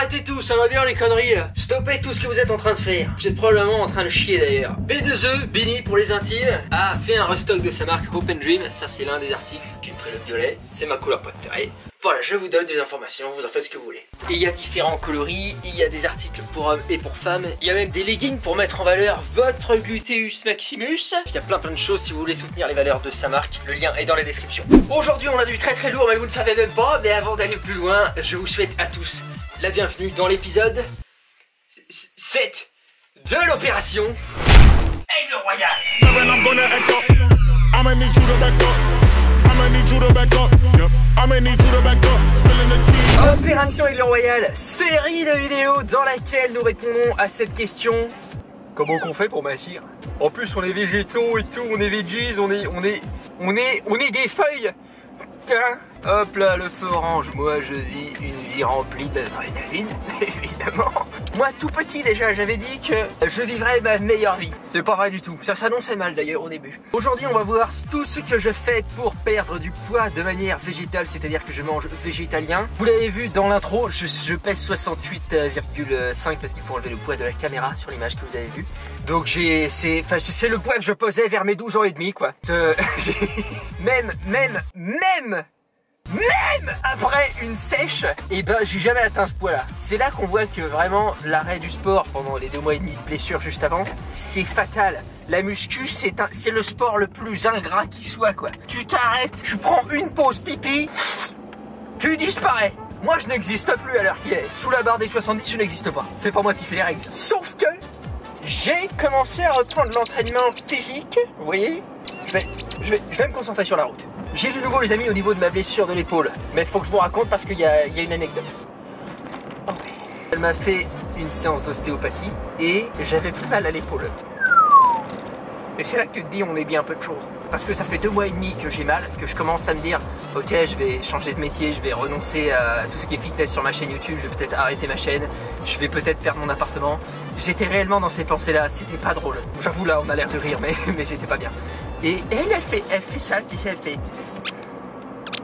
Arrêtez tout, ça va bien les conneries là. Stoppez tout ce que vous êtes en train de faire. Vous êtes probablement en train de chier d'ailleurs. B2E, Bini pour les intimes, a fait un restock de sa marque Hope and Dream. Ça c'est l'un des articles. J'ai pris le violet, c'est ma couleur préférée. Voilà, je vous donne des informations, vous en faites ce que vous voulez. Et il y a différents coloris, il y a des articles pour hommes et pour femmes. Il y a même des leggings pour mettre en valeur votre gluteus maximus. Il y a plein de choses si vous voulez soutenir les valeurs de sa marque. Le lien est dans la description. Aujourd'hui on a du très lourd mais vous ne savez même pas. Mais avant d'aller plus loin, je vous souhaite à tous la bienvenue dans l'épisode 7 de l'opération Aigle Royal. Opération Aigle Royal, série de vidéos dans laquelle nous répondons à cette question. Comment qu'on fait pour mincir? En plus on est végétaux et tout, on est veggies, on est des feuilles. Hein? Hop là, le feu orange. Moi je vis une vie remplie d'adrénaline, évidemment. Moi tout petit déjà j'avais dit que je vivrais ma meilleure vie. C'est pas vrai du tout, ça s'annonçait mal d'ailleurs au début. Aujourd'hui on va voir tout ce que je fais pour perdre du poids de manière végétale, c'est-à-dire que je mange végétalien. Vous l'avez vu dans l'intro, je pèse 68,5 parce qu'il faut enlever le poids de la caméra sur l'image que vous avez vue. Donc c'est le poids que je pesais vers mes 12 ans et demi quoi. Même après une sèche, et ben j'ai jamais atteint ce poids là. C'est là qu'on voit que vraiment l'arrêt du sport pendant les 2 mois et demi de blessure juste avant, c'est fatal. La muscu c'est le sport le plus ingrat qui soit quoi. Tu t'arrêtes, tu prends une pause pipi, tu disparais. Moi je n'existe plus à l'heure qu'il est. Sous la barre des 70 je n'existe pas. C'est pas moi qui fais les règles. Sauf que j'ai commencé à reprendre l'entraînement physique. Vous voyez, je vais me concentrer sur la route. J'ai de nouveau les amis au niveau de ma blessure de l'épaule. Mais il faut que je vous raconte parce qu'il y a une anecdote. Oh oui. Elle m'a fait une séance d'ostéopathie et j'avais plus mal à l'épaule. Et c'est là que tu te dis on est bien peu de choses. Parce que ça fait 2 mois et demi que j'ai mal, que je commence à me dire ok je vais changer de métier, je vais renoncer à tout ce qui est fitness sur ma chaîne YouTube, je vais peut-être arrêter ma chaîne, je vais peut-être perdre mon appartement. J'étais réellement dans ces pensées là, c'était pas drôle. J'avoue là on a l'air de rire mais j'étais pas bien. Et elle fait ça, tu sais, elle fait...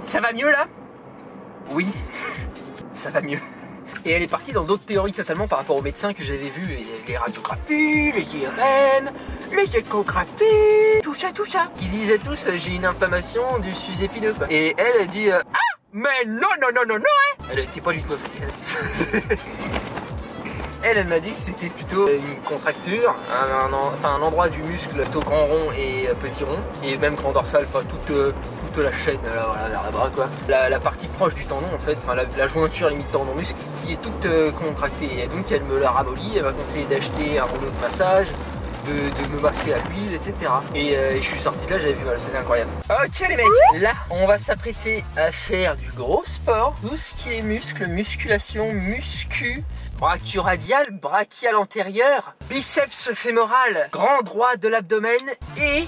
Ça va mieux là? Oui, ça va mieux. Et elle est partie dans d'autres théories totalement par rapport aux médecins que j'avais vus. Les radiographies, les IRM, les échographies, tout ça. Qui disaient tous, j'ai une inflammation du sus épineux quoi. Et elle dit, ah mais non hein. Elle était pas du tout africaine. Elle m'a dit que c'était plutôt une contracture, un endroit du muscle plutôt grand rond et petit rond, et même grand dorsal, enfin toute la chaîne là, vers la bras quoi. La partie proche du tendon en fait, enfin la jointure limite tendon muscle qui est toute contractée. Et donc elle me l'a ramolli, elle m'a conseillé d'acheter un rouleau de massage, de me masser à l'huile, etc. Et je suis sorti de là, j'avais vu mal, c'était incroyable. Ok les mecs, là on va s'apprêter à faire du gros sport, tout ce qui est muscle, musculation, muscu, brachioradial, brachial antérieur, biceps fémoral, grand droit de l'abdomen et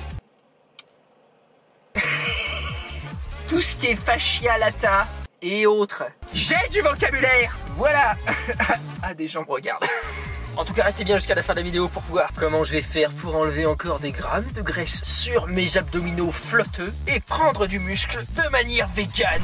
tout ce qui est fascia lata et autres. J'ai du vocabulaire, voilà. Ah des gens me regardent. En tout cas restez bien jusqu'à la fin de la vidéo pour voir comment je vais faire pour enlever encore des grammes de graisse sur mes abdominaux flotteux et prendre du muscle de manière végane.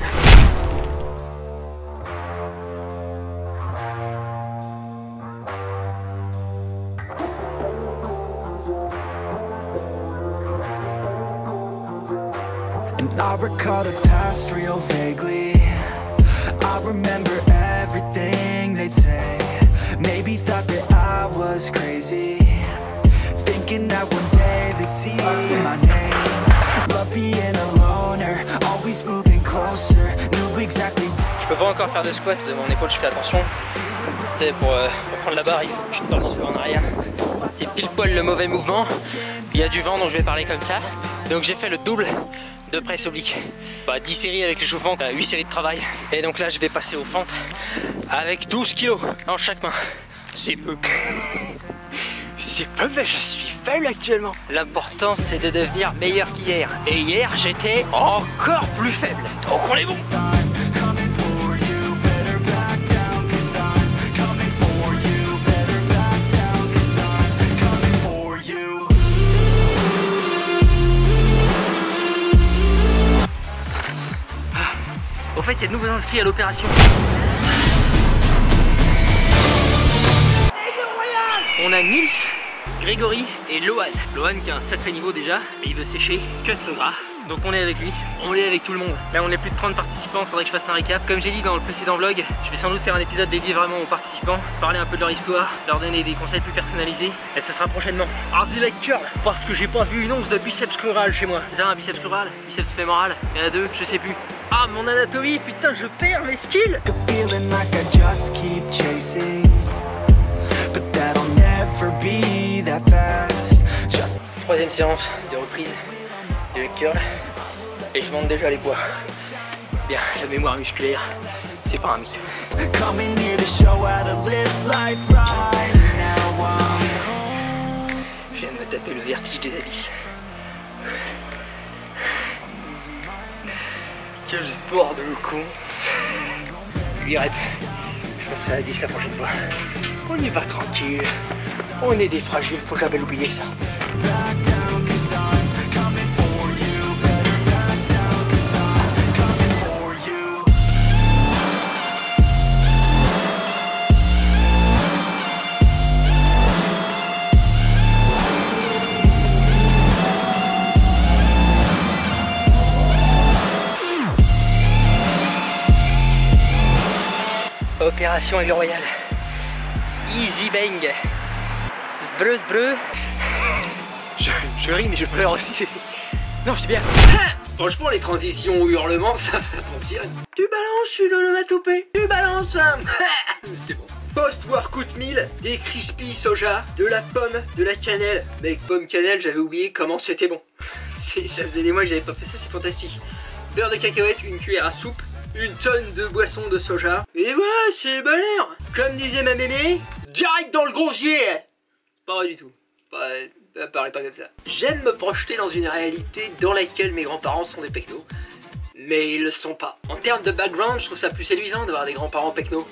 And I recall the past real vaguely. I remember everything they'd say. Maybe thought that I was crazy, thinking that one day they'd see my name. Love being a loner, always moving closer. Knew exactly. Je peux pas encore faire de squat de mon épaule, je fais attention. Pour prendre la barre, il faut que tu te penches un peu en arrière. C'est pile poil le mauvais mouvement. Il y a du vent donc je vais parler comme ça. Donc j'ai fait le double de presse oblique. 10 séries avec l'échauffement, 8 séries de travail. Et donc là je vais passer aux fentes avec 12 kilos en chaque main. C'est peu. C'est peu mais je suis faible actuellement. L'important c'est de devenir meilleur qu'hier. Et hier j'étais encore plus faible. Donc on est bon. Au fait, il y a de nouveaux inscrits à l'opération. On a Nils, Grégory et Lohan. Lohan qui a un sacré niveau déjà, mais il veut sécher, cut le gras. Donc on est avec lui, on est avec tout le monde. Là on est plus de 30 participants, faudrait que je fasse un récap. Comme j'ai dit dans le précédent vlog, je vais sans doute faire un épisode dédié vraiment aux participants, parler un peu de leur histoire, leur donner des conseils plus personnalisés. Et ça sera prochainement. Arzi like curl, parce que j'ai pas vu une once de biceps crural chez moi. C'est ça un biceps crural, biceps fémoral, il y en a deux, je sais plus. Ah mon anatomie, putain je perds mes skills. Troisième séance de reprise de curl et je monte déjà les poids. C'est bien, la mémoire musculaire, c'est pas un mythe. Je viens de me taper le vertige des abysses. Quel sport de con. 8 reps, je passerai à 10 la prochaine fois. On y va tranquille, on est des fragiles, faut jamais l'oublier ça. Opération Aigle Royale. Easy bang. Sbreu sbreu. Je ris mais je pleure aussi. Non, je suis bien. Franchement, les transitions ou hurlements, ça fonctionne. Tu balances une onomatopée. Tu balances un... C'est bon. Post-workout meal, des crispy soja, de la pomme, de la cannelle. Mec, pomme cannelle, j'avais oublié comment c'était bon. Ça faisait des mois que j'avais pas fait ça, c'est fantastique. Beurre de cacahuète, une cuillère à soupe. Une tonne de boisson de soja. Et voilà, c'est le bonheur. Comme disait ma mémé, direct dans le gosier. Pas vrai du tout. Parlez pas comme ça. J'aime me projeter dans une réalité dans laquelle mes grands-parents sont des pecnos. Mais ils le sont pas. En termes de background, je trouve ça plus séduisant d'avoir des grands-parents pecnos.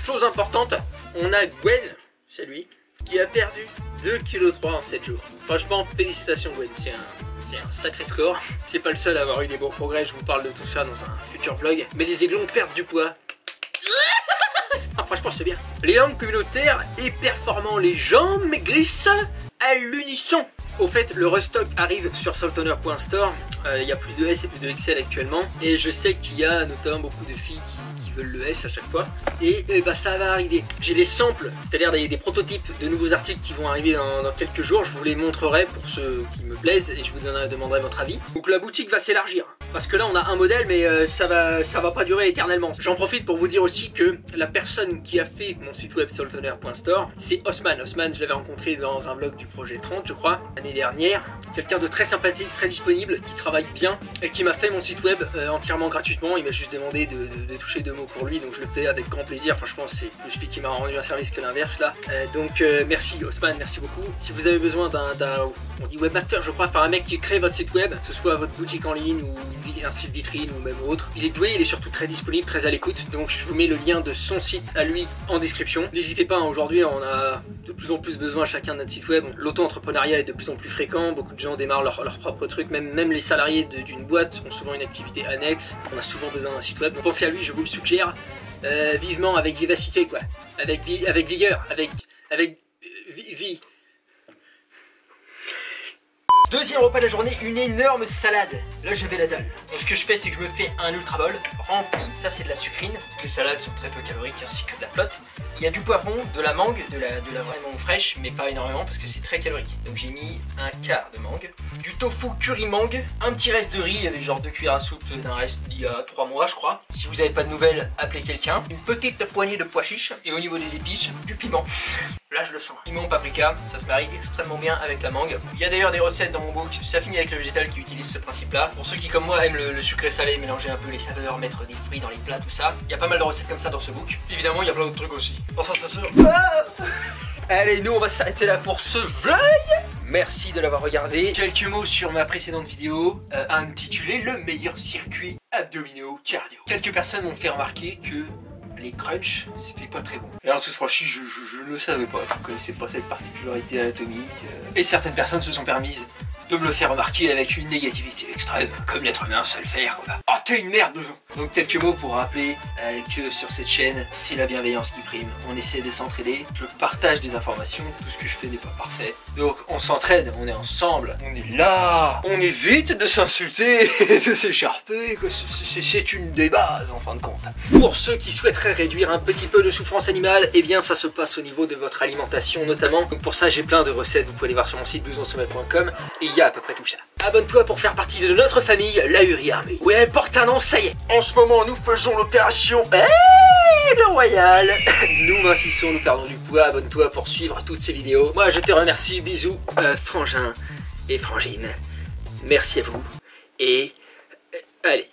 Chose importante, on a Gwen, c'est lui, qui a perdu 2,3 kg en 7 jours. Franchement, félicitations Gwen, c'est un sacré score. C'est pas le seul à avoir eu des bons progrès, je vous parle de tout ça dans un futur vlog. Mais les aiglons perdent du poids. Ah, franchement c'est bien. Les langues communautaires et performants, les gens maigrissent à l'unisson. Au fait, le restock arrive sur saltoner.store. Il y a plus de S et plus de XL actuellement. Et je sais qu'il y a notamment beaucoup de filles qui veulent le S à chaque fois. Et bah ça va arriver. J'ai des samples, c'est-à-dire des prototypes de nouveaux articles qui vont arriver dans quelques jours. Je vous les montrerai pour ceux qui me plaisent et je vous demanderai votre avis. Donc la boutique va s'élargir. Parce que là on a un modèle mais ça va pas durer éternellement. J'en profite pour vous dire aussi que la personne qui a fait mon site web saltoner.store, c'est Osman. Osman, je l'avais rencontré dans un vlog du projet 30 je crois, l'année dernière. Quelqu'un de très sympathique, très disponible, qui travaille bien et qui m'a fait mon site web entièrement gratuitement. Il m'a juste demandé de toucher 2 mots pour lui, donc je le fais avec grand plaisir. Franchement c'est plus lui qui m'a rendu un service que l'inverse là. Donc merci Osman, merci beaucoup. Si vous avez besoin on dit webmaster je crois, enfin un mec qui crée votre site web, que ce soit votre boutique en ligne ou un site vitrine ou même autre, il est doué, il est surtout très disponible, très à l'écoute. Donc je vous mets le lien de son site à lui en description. N'hésitez pas, aujourd'hui on a de plus en plus besoin chacun de notre site web. L'auto-entrepreneuriat est de plus en plus fréquent, beaucoup de gens démarrent leur propre truc, même les salariés d'une boîte ont souvent une activité annexe, on a souvent besoin d'un site web. Donc pensez à lui, je vous le suggère vivement, avec vivacité quoi, avec vigueur, avec vie. Deuxième repas de la journée, une énorme salade. Là j'avais la dalle. Donc ce que je fais c'est que je me fais un ultra bol rempli, ça c'est de la sucrine. Les salades sont très peu caloriques ainsi que de la flotte. Il y a du poivron, de la mangue, de la vraiment fraîche, mais pas énormément parce que c'est très calorique. Donc j'ai mis un quart de mangue, du tofu curry mangue, un petit reste de riz, il y avait genre 2 cuillères à soupe d'un reste d'il y a 3 mois je crois. Si vous n'avez pas de nouvelles, appelez quelqu'un. Une petite poignée de pois chiches et au niveau des épices, du piment. Là je le sens. Piment paprika, ça se marie extrêmement bien avec la mangue. Il y a d'ailleurs des recettes dans mon book, ça finit avec le végétal qui utilise ce principe là. Pour ceux qui comme moi aiment le sucré salé, mélanger un peu les saveurs, mettre des fruits dans les plats, tout ça. Il y a pas mal de recettes comme ça dans ce book. Évidemment il y a plein d'autres trucs aussi. Allez, nous on va s'arrêter là pour ce vlog. Merci de l'avoir regardé. Quelques mots sur ma précédente vidéo intitulée le meilleur circuit abdominaux cardio. Quelques personnes m'ont fait remarquer que les crunchs c'était pas très bon. Et en toute franchise je ne le savais pas, je ne connaissais pas cette particularité anatomique. Et certaines personnes se sont permises de me le faire remarquer avec une négativité extrême, comme l'être humain sait le faire quoi. t'es une merde Blouson. Donc quelques mots pour rappeler que sur cette chaîne, c'est la bienveillance qui prime. On essaie de s'entraider, je partage des informations, tout ce que je fais n'est pas parfait. Donc on s'entraide, on est ensemble, on est là, on évite de s'insulter et de s'écharper, c'est une des bases en fin de compte. Pour ceux qui souhaiteraient réduire un petit peu de souffrance animale, eh bien ça se passe au niveau de votre alimentation notamment. Donc pour ça j'ai plein de recettes, vous pouvez aller voir sur mon site blousonsommet.com et il y a à peu près tout ça. Abonne-toi pour faire partie de notre famille, la Uri Army. Ouais, elle porte un nom, ça y est. En ce moment, nous faisons l'opération le Royal. Nous mincissons, nous perdons du poids. Abonne-toi pour suivre toutes ces vidéos. Moi, je te remercie. Bisous, frangin et frangine. Merci à vous. Et allez.